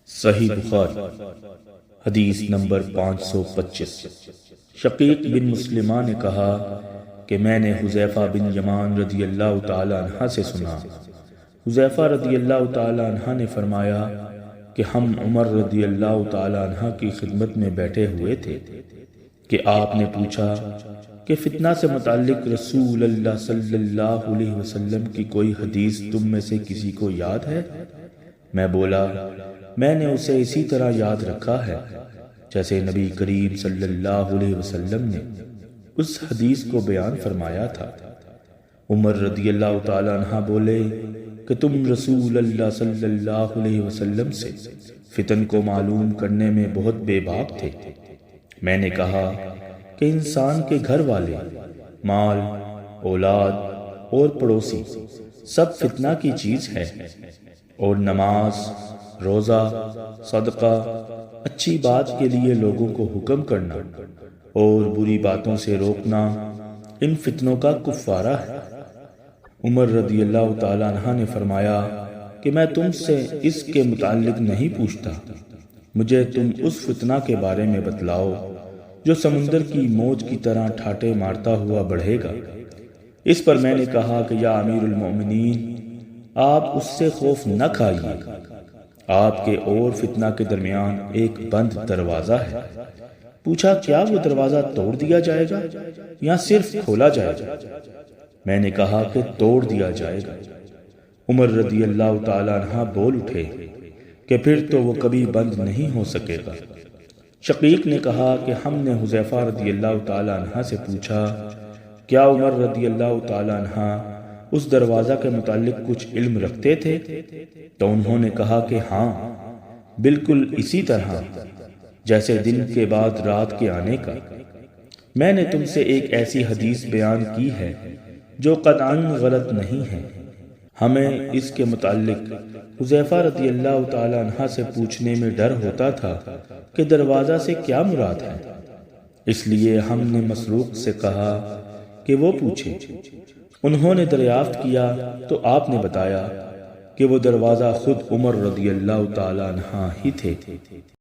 صحیح بخاری حدیث نمبر 525۔ شقیق بن مسلمہ نے کہا کہ میں نے حذیفہ بن یمان رضی اللہ تعالی عنہ سے سنا۔ حذیفہ رضی اللہ تعالی عنہ نے فرمایا کہ ہم عمر رضی اللہ تعالی عنہ کی خدمت میں بیٹھے ہوئے تھے کہ آپ نے پوچھا کہ فتنہ سے متعلق رسول اللہ صلی اللہ علیہ وسلم کی کوئی حدیث تم میں سے کسی کو یاد ہے؟ میں بولا میں نے اسے اسی طرح یاد رکھا ہے جیسے نبی کریم صلی اللہ علیہ وسلم نے اس حدیث کو بیان فرمایا تھا۔ عمر رضی اللہ تعالی عنہ بولے کہ تم رسول اللہ صلی اللہ علیہ وسلم سے فتن کو معلوم کرنے میں بہت بے باک تھے۔ میں نے کہا کہ انسان کے گھر والے، مال، اولاد اور پڑوسی سب فتنہ کی چیز ہے، اور نماز، روزہ، صدقہ، اچھی بات کے لیے لوگوں کو حکم کرنا اور بری باتوں سے روکنا ان فتنوں کا کفارہ ہے۔ عمر رضی اللہ تعالی عنہ نے فرمایا کہ میں تم سے اس کے متعلق نہیں پوچھتا، مجھے تم اس فتنہ کے بارے میں بتلاؤ جو سمندر کی موج کی طرح ٹھاٹے مارتا ہوا بڑھے گا۔ اس پر میں نے کہا کہ یا امیر المومنین، آپ اس سے خوف نہ کھائیے، آپ کے اور فتنہ کے درمیان ایک بند دروازہ ہے۔ پوچھا کیا وہ دروازہ توڑ دیا جائے گا یا صرف کھولا جائے گا؟ میں نے کہا کہ توڑ دیا جائے گا۔ عمر رضی اللہ تعالی عنہ بول اٹھے کہ پھر تو وہ کبھی بند نہیں ہو سکے گا۔ شقیق نے کہا کہ ہم نے حذیفہ رضی اللہ تعالی عنہ سے پوچھا کیا عمر رضی اللہ تعالی عنہ اس دروازہ کے متعلق کچھ علم رکھتے تھے؟ تو انہوں نے کہا کہ ہاں، بالکل اسی طرح جیسے دن کے بعد رات کے آنے کا۔ میں نے تم سے ایک ایسی حدیث بیان کی ہے جو قطعاً غلط نہیں ہے۔ ہمیں اس کے متعلق حذیفہ رضی اللہ تعالی عنہ سے پوچھنے میں ڈر ہوتا تھا کہ دروازہ سے کیا مراد ہے، اس لیے ہم نے مسروق سے کہا کہ وہ پوچھے۔ انہوں نے دریافت کیا تو آپ نے بتایا کہ وہ دروازہ خود عمر رضی اللہ تعالی عنہ ہی تھے۔